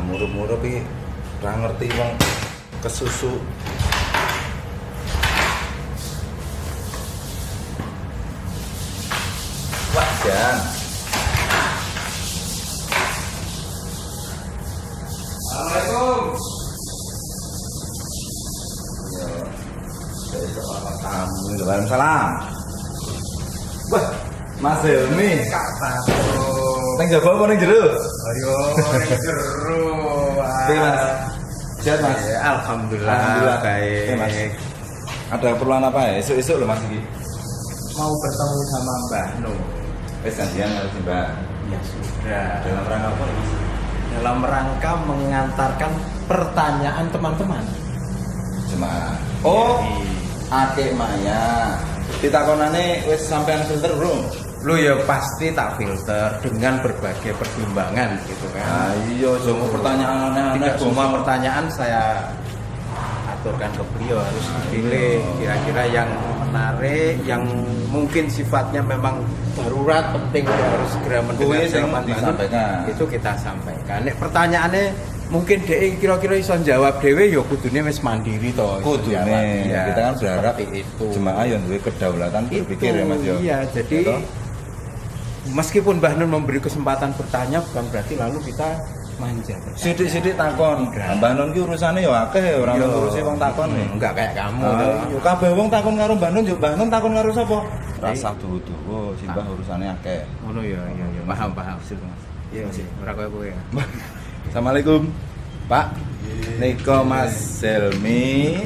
Muru-muru pi ora ngerti wong kesusu. Wah, Jan. Assalamualaikum. Ya, saya sama tamu. Waalaikumsalam. Wah, Mas Helmi. Kak Tato. Neng jaba apa neng jero? Ayo, neng jero. Oke, Mas. Sehat, Mas? Ya, Alhamdulillah baik. Oke, Mas. Ada keperluan apa ya? Esok-esok loh Mas iki. Mau bertemu sama Mbah Nur. Wis gantian harus Mbak. Ya sudah. Dalam rangka apa, Mas? Dalam rangka mengantarkan pertanyaan teman-teman. Jemaah. Oh, Akek Maya. Ditakonane wis sampean filter belum? Lu ya pasti tak filter dengan berbagai pertimbangan gitu kan. Iya, semua pertanyaan aneh-aneh. Tidak semua pertanyaan saya aturkan ke beliau, harus dipilih kira-kira yang menarik, yang mungkin sifatnya memang darurat, penting harus segera mendengar jawaban disampaikan. Itu kita sampaikan. Nek pertanyaannya mungkin DE kira-kira iso jawab dhewe ya kudune wis mandiri to. Kudune. Ya, Kita kan berharap itu. jemaah yang duwe kedaulatan berpikir ya Mas yo. Iya, jadi meskipun Mbah Nun memberi kesempatan bertanya bukan berarti lalu kita manja. Sidik-sidik takon. Mbah Nun ki urusane yo akeh, ora ngurusi wong takon nih. Enggak kayak kamu. Yo kabeh wong takon karo Mbah Nun, yo Mbah Nun takon karo sapa? Rasa duwu-duwu, si Mbah urusane akeh. Ngono ya, iya, paham. Sip, Mas. Iya, sih. Ora koyo kowe ya. Assalamualaikum, Pak. Nika Mas Helmi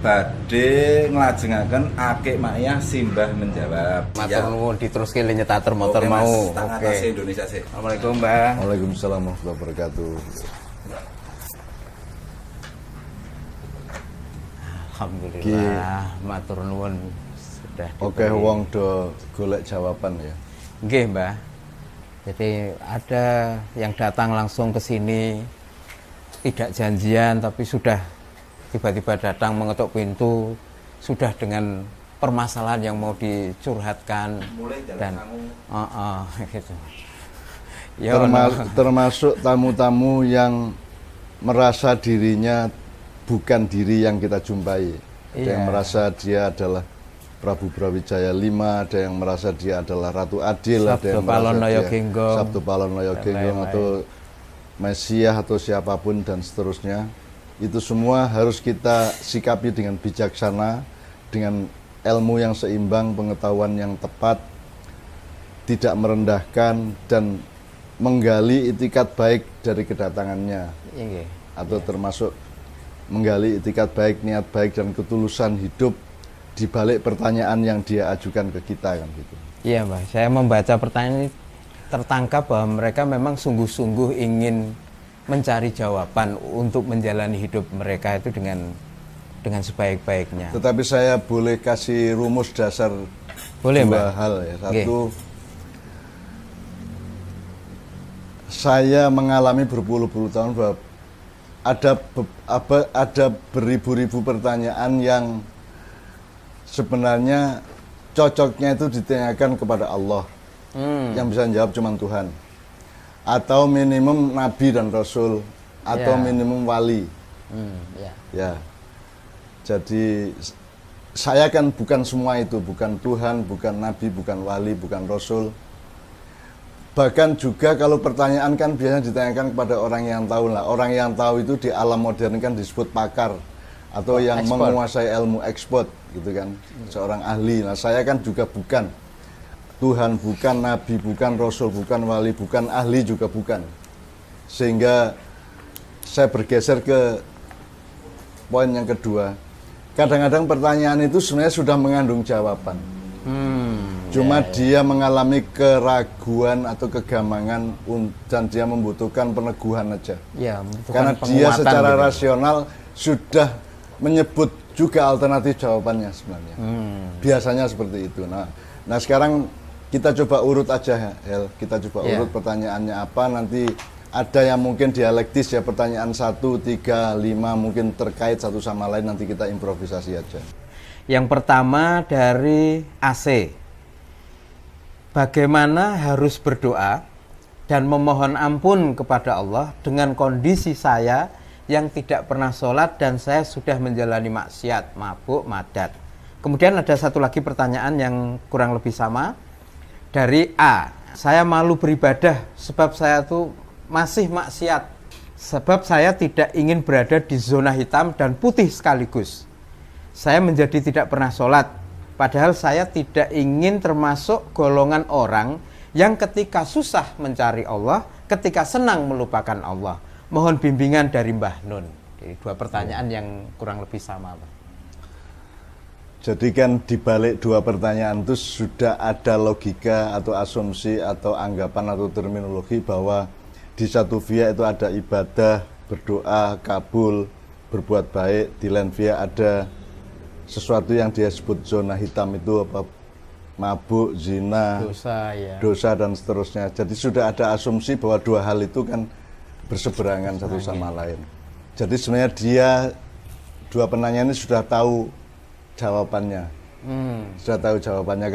badhe nglajengaken Akek Maya simbah menjawab. Matur nuwun diteruske le nyetater motor mau. Oke. Indonesia sih. Assalamualaikum, Mbak. Waalaikumsalam warahmatullahi wabarakatuh. Alhamdulillah, matur nuwun sudah. Oke, wong do golek jawaban ya. Nggih, Mbah. Jadi ada yang datang langsung ke sini tidak janjian tapi sudah tiba-tiba datang mengetuk pintu sudah dengan permasalahan yang mau dicurhatkan dan gitu. Ya, termasuk tamu-tamu yang merasa dirinya bukan diri yang kita jumpai. Ada yang merasa dia adalah Prabu Brawijaya V, ada yang merasa dia adalah Ratu Adil, ada yang merasa dia Sabtu Palon Loyo Genggong atau Mesias atau siapapun dan seterusnya. Itu semua harus kita sikapi dengan bijaksana, dengan ilmu yang seimbang, pengetahuan yang tepat, tidak merendahkan dan menggali itikat baik dari kedatangannya. Atau termasuk menggali itikat baik, niat baik dan ketulusan hidup di balik pertanyaan yang dia ajukan ke kita kan gitu. Iya, Mbak. Saya membaca pertanyaan ini tertangkap bahwa mereka memang sungguh-sungguh ingin mencari jawaban untuk menjalani hidup mereka itu dengan sebaik-baiknya. Tetapi saya boleh kasih rumus dasar dua hal ya. Satu, saya mengalami berpuluh-puluh tahun bahwa ada beribu-ribu pertanyaan yang sebenarnya cocoknya itu ditanyakan kepada Allah. Yang bisa jawab cuma Tuhan. Atau minimum Nabi dan Rasul. Atau minimum wali. Ya. Jadi saya kan bukan semua itu. Bukan Tuhan, bukan Nabi, bukan wali, bukan Rasul. Bahkan juga kalau pertanyaan kan biasanya ditanyakan kepada orang yang tahu lah. Orang yang tahu itu di alam modern kan disebut pakar. Atau yang menguasai ilmu ekspor gitu kan, seorang ahli. Nah saya kan juga bukan Tuhan, bukan Nabi, bukan Rasul, bukan wali, bukan ahli juga bukan. Sehingga saya bergeser ke poin yang kedua. Kadang-kadang pertanyaan itu sebenarnya sudah mengandung jawaban. Cuma dia mengalami keraguan atau kegamangan dan dia membutuhkan peneguhan aja. Karena dia secara rasional sudah menyebut juga alternatif jawabannya sebenarnya. Biasanya seperti itu. Nah sekarang kita coba urut aja, Hel. Kita coba urut pertanyaannya apa, nanti ada yang mungkin dialektis ya, pertanyaan 1, 3, 5 mungkin terkait satu sama lain, nanti kita improvisasi aja. Yang pertama dari AC. Bagaimana harus berdoa dan memohon ampun kepada Allah dengan kondisi saya yang tidak pernah sholat dan saya sudah menjalani maksiat, mabuk, madat. Kemudian ada satu lagi pertanyaan yang kurang lebih sama dari A. Saya malu beribadah sebab saya tuh masih maksiat. Sebab saya tidak ingin berada di zona hitam dan putih sekaligus. Saya menjadi tidak pernah sholat. Padahal saya tidak ingin termasuk golongan orang yang ketika susah mencari Allah, ketika senang melupakan Allah. Mohon bimbingan dari Mbah Nun. Jadi 2 pertanyaan yang kurang lebih sama, Pak. Jadi kan dibalik 2 pertanyaan itu sudah ada logika atau asumsi atau anggapan atau terminologi bahwa di satu via itu ada ibadah, berdoa, kabul, berbuat baik. Di lain via ada sesuatu yang dia sebut zona hitam itu apa, mabuk, zina, dosa dan seterusnya. Jadi sudah ada asumsi bahwa 2 hal itu kan berseberangan satu sama lain. Jadi sebenarnya dia 2 penanya ini sudah tahu jawabannya, sudah tahu jawabannya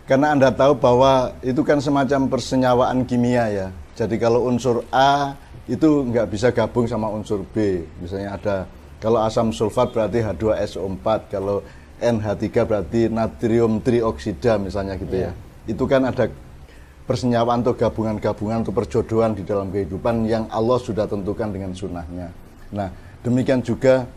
karena Anda tahu bahwa itu kan semacam persenyawaan kimia ya. Jadi kalau unsur A itu nggak bisa gabung sama unsur B. Misalnya ada, kalau asam sulfat berarti H2SO4, kalau NH3 berarti natrium trioksida misalnya gitu ya. Itu kan ada persenyawaan atau gabungan-gabungan atau perjodohan di dalam kehidupan yang Allah sudah tentukan dengan sunnahnya. Nah, demikian juga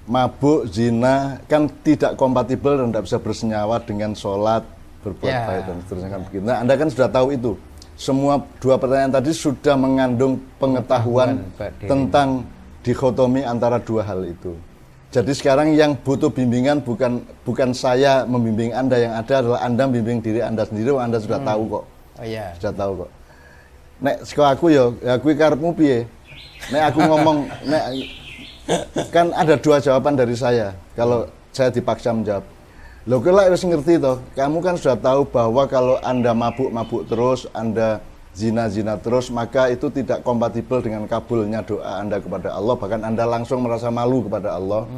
mabuk, zina kan tidak kompatibel dan tidak bisa bersenyawa dengan sholat, berbuat baik dan seterusnya kan begitu. Nah, Anda kan sudah tahu itu. Semua 2 pertanyaan tadi sudah mengandung pengetahuan tentang dikotomi antara 2 hal itu. Jadi sekarang yang butuh bimbingan bukan saya membimbing Anda, yang ada adalah Anda membimbing diri Anda sendiri. Anda sudah tahu kok. Sudah tahu kok. Nek saka aku ya kuwi karepmu piye? Nek aku ngomong kan ada 2 jawaban dari saya kalau saya dipaksa menjawab. Loh kok harus ngerti toh, kamu kan sudah tahu bahwa kalau Anda mabuk terus, Anda zina terus, maka itu tidak kompatibel dengan kabulnya doa Anda kepada Allah, bahkan Anda langsung merasa malu kepada Allah.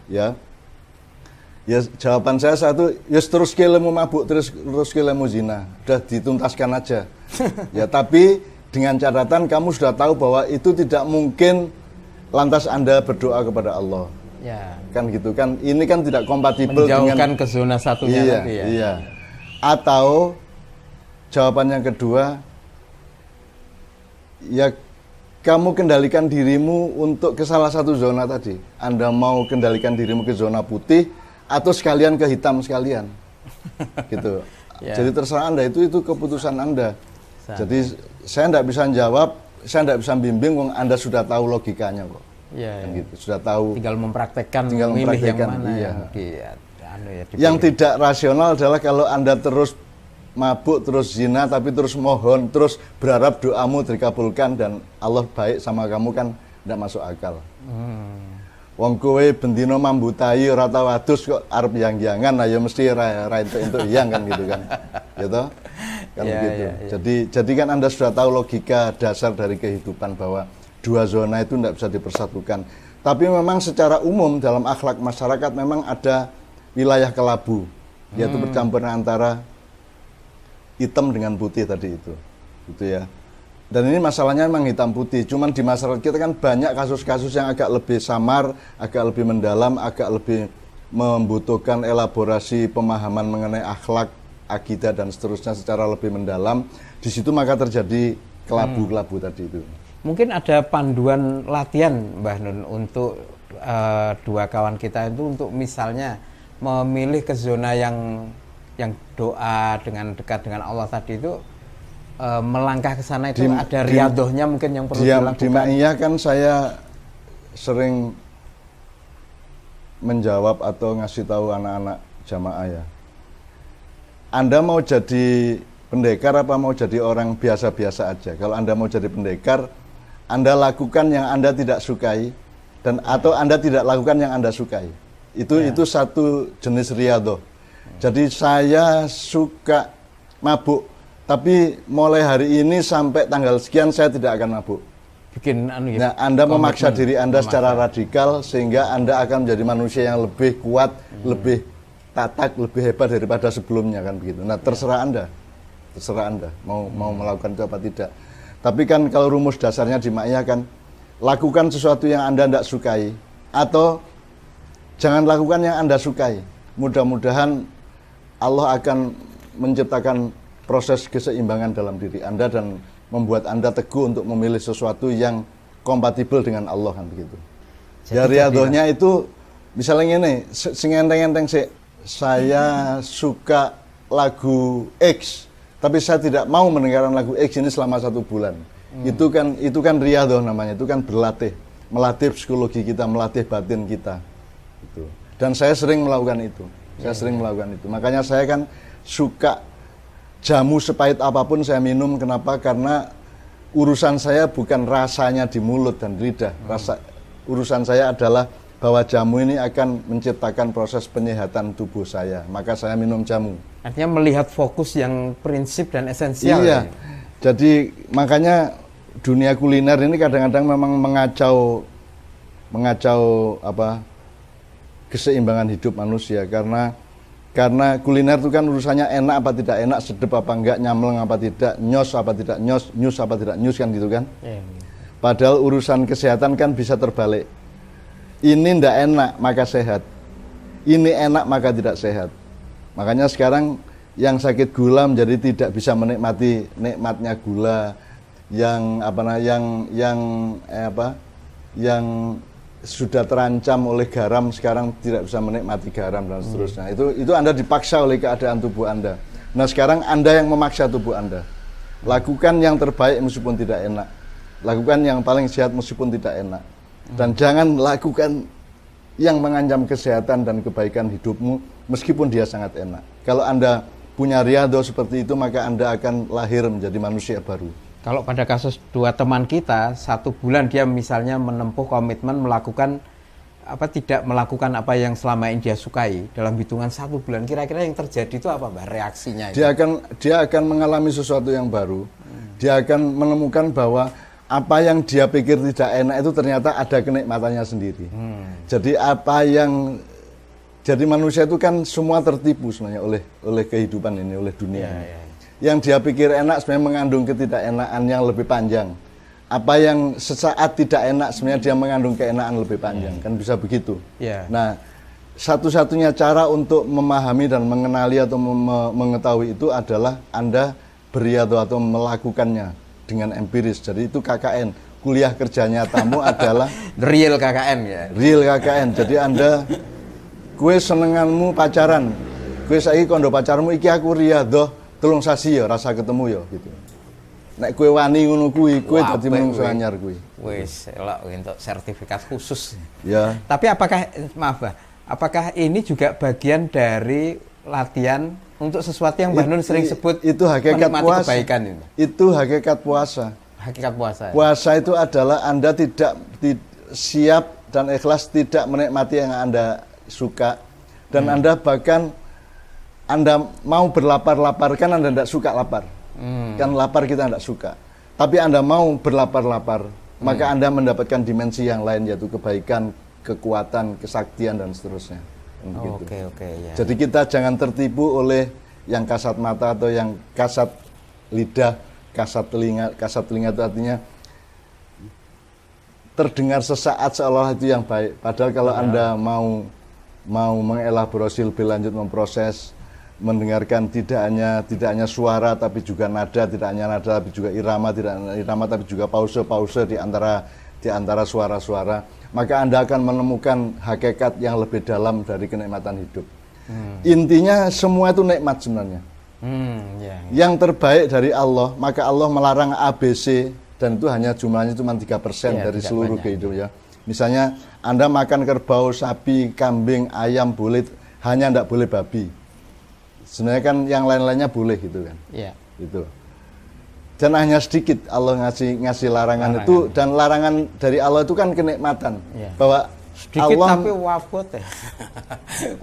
Ya jawaban saya satu, ya terus kelemu mabuk, terus kelemu zina, udah dituntaskan aja. Ya tapi dengan catatan kamu sudah tahu bahwa itu tidak mungkin lantas Anda berdoa kepada Allah. Ya. Kan gitu kan, ini kan tidak kompatibel menjauhkan ke zona satunya tadi ya. Iya. Atau jawaban yang kedua, ya kamu kendalikan dirimu untuk ke salah satu zona tadi. Anda mau kendalikan dirimu ke zona putih atau sekalian ke hitam sekalian. Gitu. Jadi terserah Anda, itu keputusan Anda. Jadi saya tidak bisa jawab, saya tidak bisa bimbing, Anda sudah tahu logikanya kok. Gitu. Sudah tahu. Tinggal mempraktekkan yang mana yang tidak rasional adalah kalau Anda terus mabuk, terus zina, tapi terus mohon, terus berharap doamu dikabulkan dan Allah baik sama kamu, kan tidak masuk akal. Wong kowe bendino mambutai ora tau adus kok arep yang-yangan, ya mesti ra entuk yang kan gitu kan. Gitu. Kan begitu. Jadi kan Anda sudah tahu logika dasar dari kehidupan bahwa 2 zona itu tidak bisa dipersatukan. Tapi memang secara umum dalam akhlak masyarakat memang ada wilayah kelabu, yaitu percampuran antara hitam dengan putih tadi itu. Gitu ya. Dan ini masalahnya memang hitam putih. Cuman di masyarakat kita kan banyak kasus-kasus yang agak lebih samar, agak lebih mendalam, agak lebih membutuhkan elaborasi pemahaman mengenai akhlak, akidah dan seterusnya secara lebih mendalam. Di situ maka terjadi kelabu-kelabu tadi itu. Mungkin ada panduan latihan Mbah Nun untuk 2 kawan kita itu untuk misalnya memilih ke zona yang doa dengan dekat dengan Allah tadi itu, melangkah ke sana itu ada riadohnya mungkin yang perlu dilakukan. Di Ma'iyah kan saya sering menjawab atau ngasih tahu anak-anak jamaah ya. Anda mau jadi pendekar apa mau jadi orang biasa-biasa aja? Kalau Anda mau jadi pendekar, Anda lakukan yang Anda tidak sukai dan atau Anda tidak lakukan yang Anda sukai. Itu satu jenis riyadhah. Jadi saya suka mabuk, tapi mulai hari ini sampai tanggal sekian saya tidak akan mabuk. Bikin Nah, Anda memaksa diri Anda secara radikal sehingga Anda akan menjadi manusia yang lebih kuat, lebih tatak, lebih hebat daripada sebelumnya kan begitu. Nah, terserah Anda mau melakukan itu apa tidak. Tapi kan kalau rumus dasarnya di Ma'iyah kan, lakukan sesuatu yang Anda tidak sukai atau jangan lakukan yang Anda sukai. Mudah-mudahan Allah akan menciptakan proses keseimbangan dalam diri Anda dan membuat Anda teguh untuk memilih sesuatu yang kompatibel dengan Allah kan begitu. Ya riyadhahnya itu misalnya ini, sing enteng-enteng sih, saya suka lagu X, tapi saya tidak mau mendengarkan lagu X ini selama 1 bulan. Itu kan riyadhah namanya, itu kan berlatih, melatih psikologi kita, melatih batin kita. Gitu. Dan saya sering melakukan itu. Makanya saya kan suka jamu sepahit apapun saya minum. Kenapa? Karena urusan saya bukan rasanya di mulut dan lidah. Urusan saya adalah bahwa jamu ini akan menciptakan proses penyehatan tubuh saya. Maka saya minum jamu. Artinya melihat fokus yang prinsip dan esensial. Iya. Jadi makanya dunia kuliner ini kadang-kadang memang mengacau keseimbangan hidup manusia karena kuliner itu kan urusannya enak apa tidak enak, sedep apa enggak, nyamleng apa tidak, nyos apa tidak nyos, nyus apa tidak nyus kan gitu kan. Padahal urusan kesehatan kan bisa terbalik. Ini ndak enak maka sehat, ini enak maka tidak sehat. Makanya sekarang yang sakit gula menjadi tidak bisa menikmati nikmatnya gula, yang sudah terancam oleh garam sekarang tidak bisa menikmati garam dan seterusnya. Itu Anda dipaksa oleh keadaan tubuh Anda. Nah, sekarang Anda yang memaksa tubuh Anda. Lakukan yang terbaik meskipun tidak enak. Lakukan yang paling sehat meskipun tidak enak. Dan jangan lakukan yang mengancam kesehatan dan kebaikan hidupmu meskipun dia sangat enak. Kalau Anda punya riyadhah seperti itu, maka Anda akan lahir menjadi manusia baru. Kalau pada kasus 2 teman kita, 1 bulan dia misalnya menempuh komitmen melakukan tidak melakukan apa yang selama ini dia sukai dalam hitungan 1 bulan, kira-kira yang terjadi itu apa, Mbak, reaksinya? Dia akan mengalami sesuatu yang baru. Dia akan menemukan bahwa apa yang dia pikir tidak enak itu ternyata ada kenikmatannya sendiri. Jadi manusia itu kan semua tertipu sebenarnya oleh kehidupan ini, oleh dunia. Yang dia pikir enak sebenarnya mengandung ketidakenaan yang lebih panjang. Apa yang sesaat tidak enak sebenarnya dia mengandung keenakan lebih panjang. Kan bisa begitu. Nah, satu-satunya cara untuk memahami dan mengenali atau mengetahui itu adalah Anda berriyadhah atau melakukannya dengan empiris. Jadi itu KKN, kuliah kerja nyatamu adalah real KKN ya. Real KKN. Jadi Anda kue senenganmu pacaran. Kue saiki kondo pacarmu iki aku riyadhah 3 sasi ya rasa ketemu ya gitu. Nek kue wani ngono kuwi, kue dadi menungso anyar kuwi. Wis elok entuk sertifikat khusus. Ya. Tapi apakah ini juga bagian dari latihan untuk sesuatu yang Mbah Nun sering sebut itu hakikat puasa. Kebaikan itu. Itu hakikat puasa. Hakikat puasa. Puasa itu adalah Anda tidak siap dan ikhlas tidak menikmati yang Anda suka dan Anda bahkan Anda mau berlapar-lapar, kan Anda tidak suka lapar. Kan lapar kita tidak suka. Tapi Anda mau berlapar-lapar, maka Anda mendapatkan dimensi yang lain, yaitu kebaikan, kekuatan, kesaktian, dan seterusnya. Ya. Jadi kita jangan tertipu oleh yang kasat mata atau yang kasat lidah, kasat telinga. Kasat telinga itu artinya terdengar sesaat seolah itu yang baik. Padahal kalau Anda mau mengelaborasi lebih lanjut, memproses, mendengarkan tidak hanya suara tapi juga nada, tidak hanya nada tapi juga irama, tidak hanya irama tapi juga pause di antara suara-suara, maka Anda akan menemukan hakikat yang lebih dalam dari kenikmatan hidup. Intinya semua itu nikmat sebenarnya. Yang terbaik dari Allah, maka Allah melarang ABC dan itu hanya jumlahnya cuma 3% dari seluruh kehidupan ya. Misalnya Anda makan kerbau, sapi, kambing, ayam boleh, hanya tidak boleh babi. Sebenarnya kan yang lain-lainnya boleh gitu kan. Gitu. Dan hanya sedikit Allah ngasih larangan itu, dan larangan dari Allah itu kan kenikmatan. Iya. Bahwa Sedikit Allah, tapi wafat ya.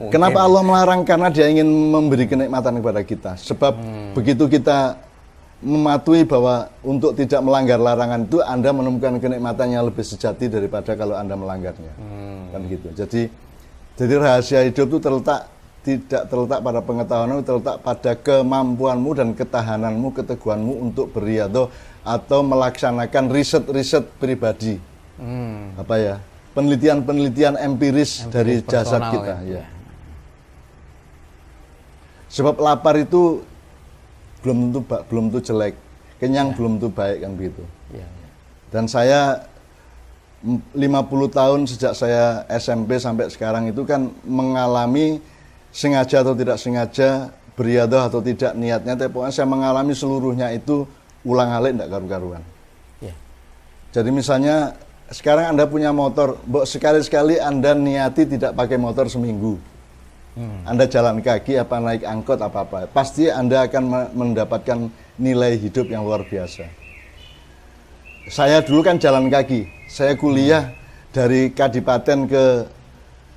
kenapa Allah melarang? Karena Dia ingin memberi kenikmatan kepada kita. Sebab begitu kita mematuhi bahwa untuk tidak melanggar larangan itu, Anda menemukan kenikmatan yang lebih sejati daripada kalau Anda melanggarnya. Kan gitu. Jadi rahasia hidup itu tidak terletak pada pengetahuanmu, terletak pada kemampuanmu dan ketahananmu, keteguhanmu untuk beriadah atau melaksanakan riset-riset pribadi. Apa ya? Penelitian-penelitian empiris dari jasad personal, kita. ya. Ya. Sebab lapar itu belum tentu jelek, kenyang belum tentu baik, kan begitu. Ya. Dan saya 50 tahun sejak saya SMP sampai sekarang itu kan mengalami sengaja atau tidak sengaja, beriadah atau tidak niatnya, tapi pokoknya saya mengalami seluruhnya itu ulang-alik tidak karu-karuan. Ya. Jadi misalnya sekarang Anda punya motor, sekali-sekali Anda niati tidak pakai motor seminggu. Anda jalan kaki, apa naik angkot, apa-apa. Pasti Anda akan mendapatkan nilai hidup yang luar biasa. Saya dulu kan jalan kaki. Saya kuliah dari Kadipaten ke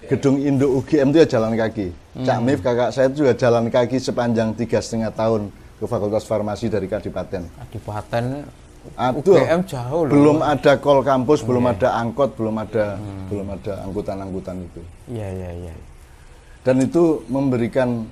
Gedung Indo UGM itu ya jalan kaki. Cak Mif, kakak saya itu juga jalan kaki sepanjang 3,5 tahun ke Fakultas Farmasi dari Kadipaten. Kadipaten Aduh, UGM jauh loh. belum ada kol kampus, belum ada angkot, belum ada angkutan-angkutan itu. Iya. Dan itu memberikan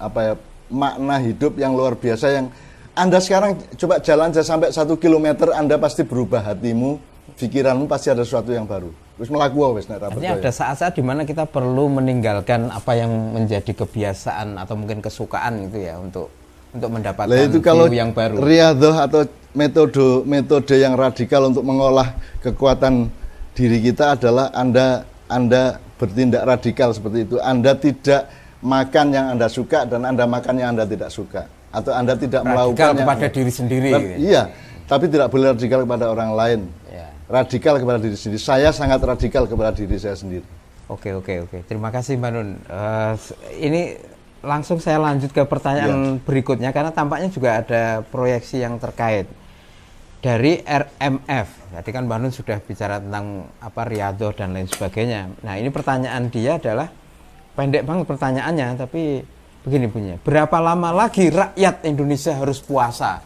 apa ya, makna hidup yang luar biasa yang Anda sekarang coba jalan saja sampai 1 kilometer, Anda pasti berubah hatimu, pikiranmu pasti ada sesuatu yang baru. Terus melaku wes nek ra Artinya ada saat-saat di mana kita perlu meninggalkan apa yang menjadi kebiasaan atau mungkin kesukaan itu ya untuk mendapatkan itu kalau view yang baru. Riyadhah atau metode yang radikal untuk mengolah kekuatan diri kita adalah Anda bertindak radikal seperti itu. Anda tidak makan yang Anda suka dan Anda makan yang Anda tidak suka, atau Anda tidak radikal melakukan kepada diri sendiri. Iya, tapi tidak boleh radikal kepada orang lain. Ya. Radikal kepada diri sendiri. Saya sangat radikal kepada diri saya sendiri. Oke. Terima kasih Mbak Nun. Ini langsung saya lanjut ke pertanyaan berikutnya karena tampaknya juga ada proyeksi yang terkait dari RMF. Tadi kan Mbak Nun sudah bicara tentang apa riyadhah dan lain sebagainya. Nah, ini pertanyaan dia adalah pendek banget pertanyaannya, tapi begini bunyinya. Berapa lama lagi rakyat Indonesia harus puasa?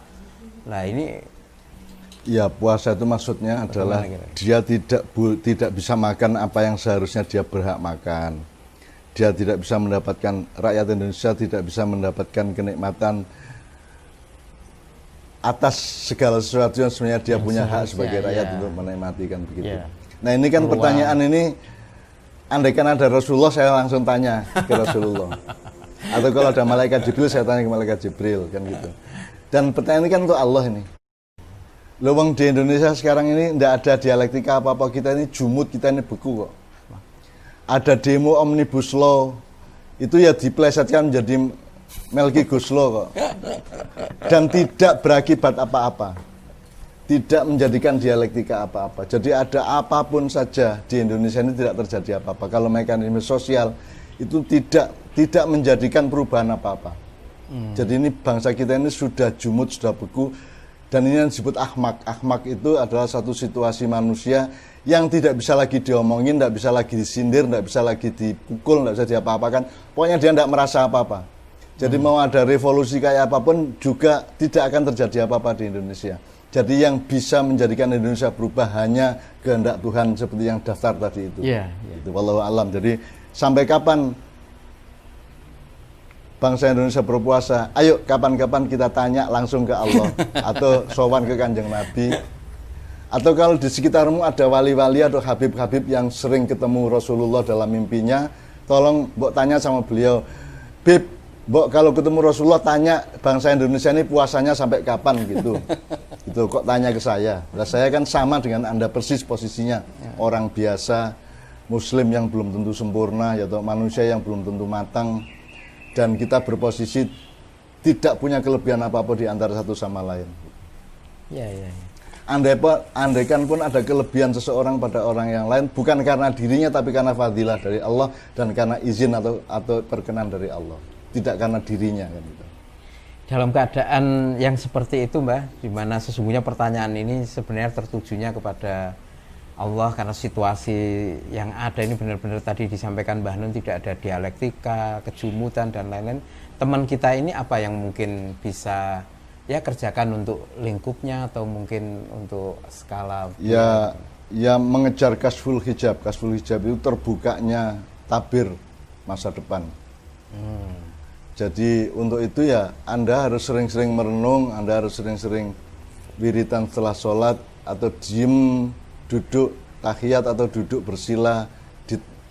Nah, ini Ya, puasa itu maksudnya adalah dia tidak bisa makan apa yang seharusnya dia berhak makan. Dia tidak bisa mendapatkan, rakyat Indonesia tidak bisa mendapatkan kenikmatan atas segala sesuatu yang sebenarnya dia punya hak sebagai rakyat untuk menikmati, kan begitu. Nah, ini kan pertanyaan ini, andaikan ada Rasulullah, saya langsung tanya ke Rasulullah. Atau kalau ada malaikat Jibril, saya tanya ke malaikat Jibril, kan gitu. Dan pertanyaan ini kan untuk Allah ini. Lowong di Indonesia sekarang ini tidak ada dialektika apa-apa, kita ini jumud, kita ini beku kok. Ada demo Omnibus Law, itu ya diplesetkan menjadi Melki Guslo kok. Dan tidak berakibat apa-apa. Tidak menjadikan dialektika apa-apa. Jadi ada apapun saja di Indonesia ini tidak terjadi apa-apa. Kalau mekanisme sosial itu tidak menjadikan perubahan apa-apa. Jadi ini bangsa kita ini sudah jumud, sudah beku. Dan ini yang disebut ahmak. Ahmak itu adalah satu situasi manusia yang tidak bisa lagi diomongin, tidak bisa lagi disindir, tidak bisa lagi dipukul, tidak bisa diapa-apakan. Pokoknya dia tidak merasa apa-apa. Jadi mau ada revolusi kayak apapun juga tidak akan terjadi apa-apa di Indonesia. Jadi yang bisa menjadikan Indonesia berubah hanya kehendak Tuhan seperti yang daftar tadi itu. Itu wallahu alam. Jadi sampai kapan bangsa Indonesia berpuasa? Ayo kapan-kapan kita tanya langsung ke Allah atau sowan ke Kanjeng Nabi. Atau kalau di sekitarmu ada wali-wali atau habib-habib yang sering ketemu Rasulullah dalam mimpinya, tolong mbok tanya sama beliau, Bib, mbok kalau ketemu Rasulullah tanya bangsa Indonesia ini puasanya sampai kapan gitu. Itu kok tanya ke saya. Nah, saya kan sama dengan Anda persis posisinya, orang biasa, muslim yang belum tentu sempurna, atau manusia yang belum tentu matang, dan kita berposisi tidak punya kelebihan apa-apa di antara satu sama lain. Andaikan pun ada kelebihan seseorang pada orang yang lain, bukan karena dirinya tapi karena fadilah dari Allah dan karena izin atau perkenan dari Allah, tidak karena dirinya, kan gitu. dalam keadaan yang seperti itu Mbah, di mana sesungguhnya pertanyaan ini sebenarnya tertujunya kepada Allah, karena situasi yang ada ini benar-benar tadi disampaikan Mbah Nun, tidak ada dialektika, kejumutan dan lain-lain. Teman kita ini apa yang mungkin bisa ya kerjakan untuk lingkupnya atau mungkin untuk skala ya mengejar kasful hijab. Kasful hijab itu terbukanya tabir masa depan. Jadi untuk itu ya Anda harus sering-sering merenung, Anda harus sering-sering wiritan setelah sholat, atau diem duduk tahiyat, atau duduk bersila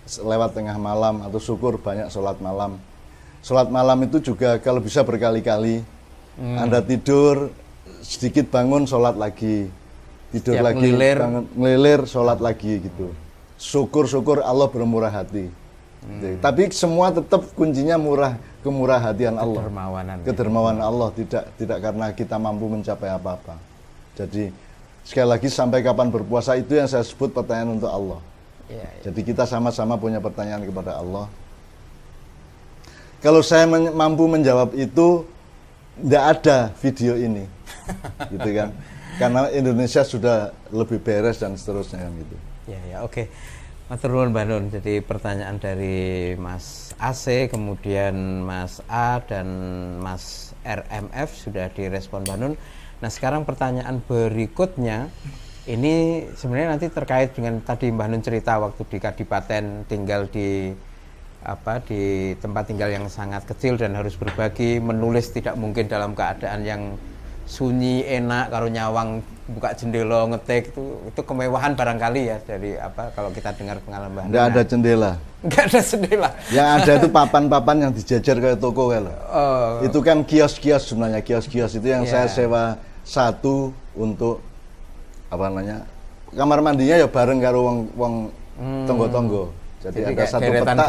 lewat tengah malam, atau syukur banyak sholat malam. Sholat malam itu juga kalau bisa berkali-kali. Anda tidur sedikit bangun sholat lagi, tidur setiap lagi ngelilir sholat lagi gitu. Syukur-syukur Allah bermurah hati. Tapi semua tetap kuncinya kemurahhatian Allah, kedermawanan Allah, tidak karena kita mampu mencapai apa-apa. Jadi sekali lagi, sampai kapan berpuasa itu yang saya sebut pertanyaan untuk Allah. Jadi kita sama-sama punya pertanyaan kepada Allah. Kalau saya mampu menjawab itu, tidak ada video ini, gitu kan? Karena Indonesia sudah lebih beres dan seterusnya kan gitu. Oke. Matur nuwun Mbah Nun. Jadi pertanyaan dari Mas AC, kemudian Mas A dan Mas RMF sudah direspon Mbah Nun. Nah, sekarang pertanyaan berikutnya ini sebenarnya nanti terkait dengan tadi Mbah Nun cerita waktu di Kadipaten tinggal di tempat tinggal yang sangat kecil dan harus berbagi, menulis tidak mungkin dalam keadaan yang sunyi, enak, karo nyawang buka jendela ngetik, itu kemewahan barangkali ya dari kalau kita dengar pengalaman. Nggak ada jendela. Nggak ada jendela. Yang ada itu papan-papan yang dijajar kayak toko kalau. Itu kan kios-kios sebenarnya, kios-kios itu yang saya sewa satu untuk kamar mandinya ya bareng karo wong tonggo-tonggo. Jadi ada satu peta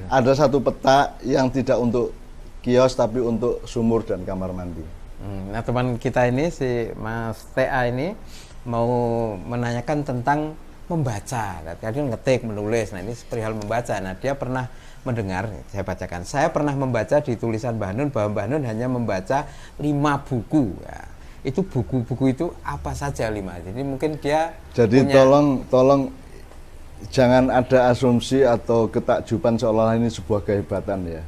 ada satu peta yang tidak untuk kios tapi untuk sumur dan kamar mandi. Nah, teman kita ini si Mas TA ini mau menanyakan tentang membaca. Tadi ngetik, menulis. Nah, ini perihal membaca. Nah, dia pernah mendengar, saya bacakan. Saya pernah membaca di tulisan Mbah Nun bahwa Mbah Nun hanya membaca 5 buku. Ya, itu buku-buku itu apa saja 5? Jadi mungkin dia jadi punya... tolong jangan ada asumsi atau ketakjuban seolah-olah ini sebuah kehebatan ya.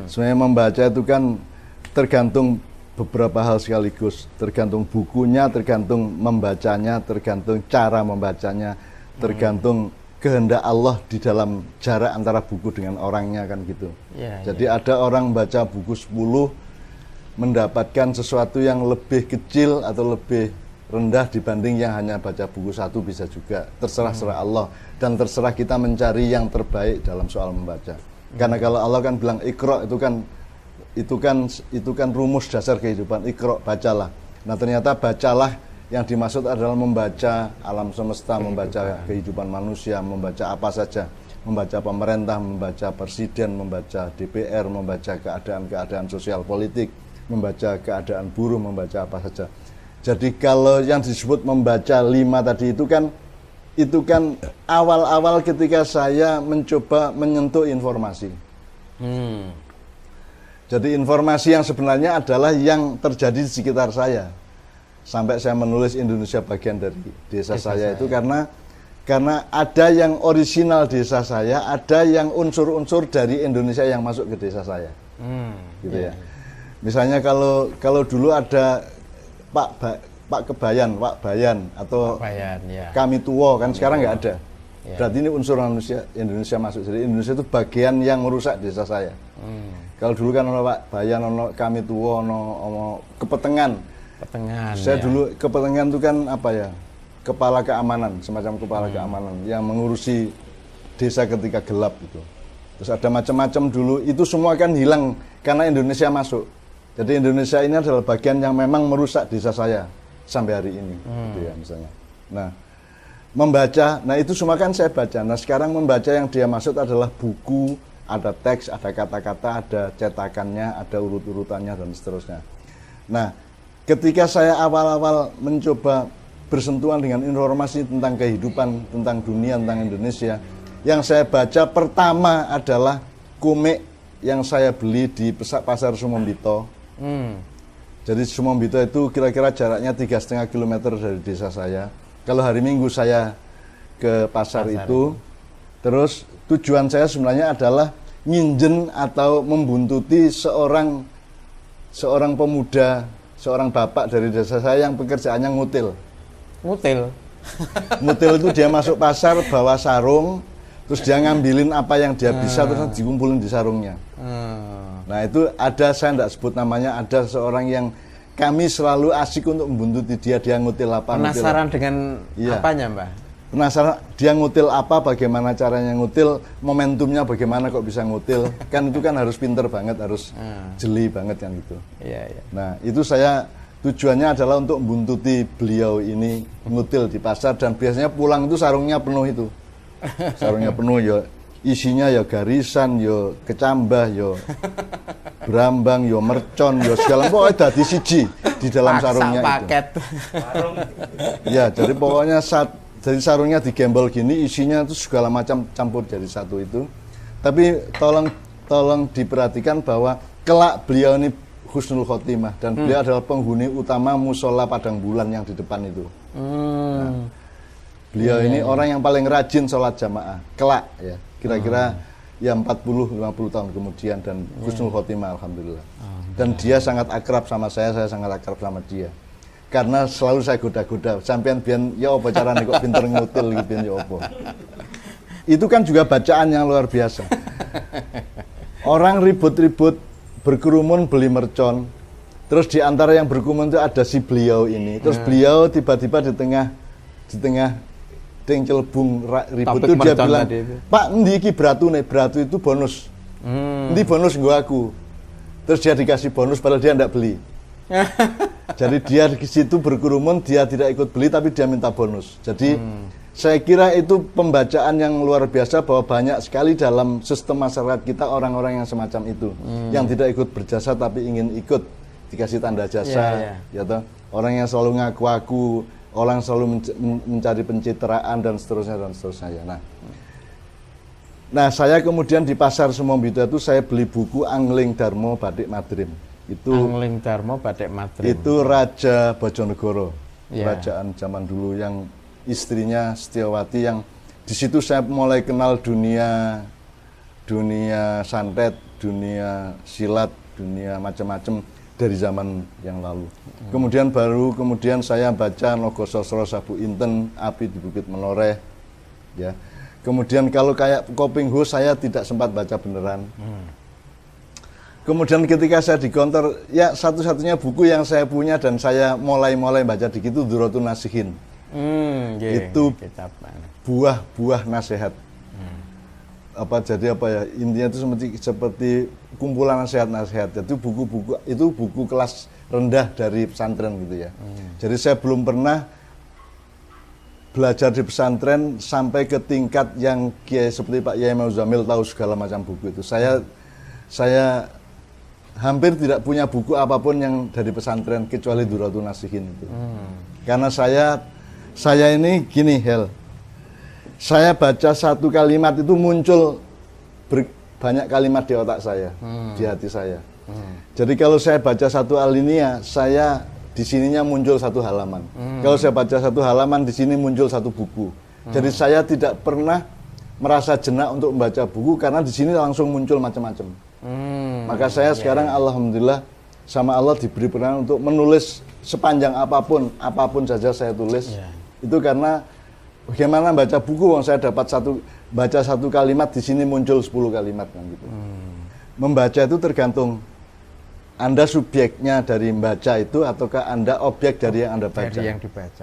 Sebenarnya membaca itu kan tergantung beberapa hal sekaligus, tergantung bukunya, tergantung membacanya, tergantung cara membacanya, tergantung kehendak Allah di dalam jarak antara buku dengan orangnya kan gitu. Jadi ada orang baca buku 10 mendapatkan sesuatu yang lebih kecil atau lebih rendah dibanding yang hanya baca buku 1, bisa juga. Terserah Allah dan terserah kita mencari yang terbaik dalam soal membaca. Karena kalau Allah kan bilang Iqra, itu kan rumus dasar kehidupan. Iqra, bacalah. Nah, ternyata bacalah yang dimaksud adalah membaca alam semesta, membaca kehidupan manusia, membaca apa saja, membaca pemerintah, membaca presiden, membaca DPR, membaca keadaan sosial politik, membaca keadaan buruh, membaca apa saja. Jadi kalau yang disebut membaca 5 tadi itu kan awal-awal ketika saya mencoba menyentuh informasi. Jadi informasi yang sebenarnya adalah yang terjadi di sekitar saya. Sampai saya menulis Indonesia bagian dari desa saya itu karena ada yang orisinal desa saya, ada yang unsur-unsur dari Indonesia yang masuk ke desa saya. Gitu ya. Misalnya kalau dulu ada Pak Bayan atau Kami Tuwo kan sekarang nggak ada. Berarti ini unsur Indonesia masuk. Jadi Indonesia itu bagian yang merusak desa saya. Kalau dulu kan ono Pak Bayan, ono Kami Tuwo, ono Kepetengan. Saya dulu Kepetengan itu kan kepala keamanan, semacam kepala keamanan yang mengurusi desa ketika gelap itu. Terus ada macam-macam dulu, itu semua kan hilang karena Indonesia masuk. Jadi Indonesia ini adalah bagian yang memang merusak desa saya sampai hari ini, gitu ya misalnya. Nah, membaca, nah itu semua kan saya baca. Nah sekarang membaca yang dia maksud adalah buku, ada teks, ada kata-kata, ada cetakannya, ada urut-urutannya dan seterusnya. Nah, ketika saya awal-awal mencoba bersentuhan dengan informasi tentang kehidupan, tentang dunia, tentang Indonesia, yang saya baca pertama adalah komik yang saya beli di Pasar Sumombito. Jadi Sumombito itu kira-kira jaraknya 3,5 kilometer dari desa saya. Kalau hari Minggu saya ke pasar itu, terus tujuan saya sebenarnya adalah nginjen atau membuntuti seorang pemuda, seorang bapak dari desa saya yang pekerjaannya ngutil. Ngutil. Ngutil itu dia masuk pasar bawa sarung, terus dia ngambilin apa yang dia bisa terus dikumpulin di sarungnya. Nah itu ada, saya tidak sebut namanya, ada seorang yang kami selalu asik untuk membuntuti dia ngutil apa. Penasaran ngutil. dengan apanya, Mbah? Penasaran dia ngutil apa, bagaimana caranya ngutil, momentumnya bagaimana kok bisa ngutil. Kan itu kan harus pinter banget, harus jeli banget yang itu. Iya, iya. Nah itu saya tujuannya adalah untuk membuntuti beliau ini ngutil di pasar, dan biasanya pulang itu sarungnya penuh itu. Sarungnya penuh ya, isinya ya garisan, ya kecambah, ya berambang, ya mercon, ya segala pokoknya dadi siji di dalam sarungnya paket. itu. Ya, jadi pokoknya jadi sarungnya digembol gini, isinya itu segala macam campur jadi satu itu. Tapi tolong diperhatikan bahwa kelak beliau ini husnul khotimah, dan beliau adalah penghuni utama musola Padang Bulan yang di depan itu. Nah, beliau ini orang yang paling rajin sholat jamaah kelak ya, kira-kira ya 40-50 tahun kemudian, dan husnul khotimah alhamdulillah. Dan dia sangat akrab sama saya sangat akrab sama dia. Karena selalu saya goda-goda, sampean biyen ya apa carane kok pinter ngutil gitu ya apa. Itu kan juga bacaan yang luar biasa. Orang ribut-ribut berkerumun beli mercon. Terus di antara yang berkerumun itu ada si beliau ini. Terus beliau tiba-tiba di tengah celebung ribut itu dia bilang, "Pak, endi iki beratune? Beratu itu bonus. Endi bonus nggo aku?" Terus dia dikasih bonus padahal dia enggak beli. Jadi dia di situ berkerumun, dia tidak ikut beli tapi dia minta bonus. Jadi saya kira itu pembacaan yang luar biasa, bahwa banyak sekali dalam sistem masyarakat kita orang-orang yang semacam itu, yang tidak ikut berjasa tapi ingin ikut dikasih tanda jasa, ya toh. Orang yang selalu ngaku-ngaku, orang selalu mencari pencitraan dan seterusnya dan seterusnya. Nah, saya kemudian di pasar Sumombito itu saya beli buku Angling Darmo Batik Madrim. Itu Angling Darmo Batik Madrim. Itu Raja Bojonegoro, kerajaan zaman dulu, yang istrinya Setiawati, yang di situ saya mulai kenal dunia santet, dunia silat, dunia macam-macam dari zaman yang lalu. Kemudian saya baca Nogo Sosro Sabu Inten, Api di Bukit Menoreh, ya. Kemudian kalau kayak Koping Ho saya tidak sempat baca beneran. Kemudian ketika saya di counter, ya satu-satunya buku yang saya punya dan saya mulai baca dikit itu Duratun Nasihin. Itu buah-buah nasihat. Intinya itu seperti kumpulan nasihat-nasihat. Itu buku kelas rendah dari pesantren gitu ya. Jadi saya belum pernah belajar di pesantren sampai ke tingkat yang kiai seperti Pak Yai Mauzamil tahu segala macam buku itu. Saya hampir tidak punya buku apapun yang dari pesantren kecuali Duratun Nasihin itu. Karena saya ini gini, Hel. Saya baca satu kalimat itu muncul banyak kalimat di otak saya, di hati saya. Jadi kalau saya baca satu alinea, saya di sininya muncul satu halaman. Kalau saya baca satu halaman, di sini muncul satu buku. Jadi saya tidak pernah merasa jenak untuk membaca buku karena di sini langsung muncul macam-macam. Maka saya sekarang alhamdulillah sama Allah diberi peran untuk menulis sepanjang apapun saja saya tulis. Itu karena bagaimana baca buku, saya dapat baca satu kalimat, di sini muncul 10 kalimat kan gitu. Membaca itu tergantung Anda subjeknya dari membaca itu ataukah Anda objek dari yang Anda baca. Dari yang dibaca.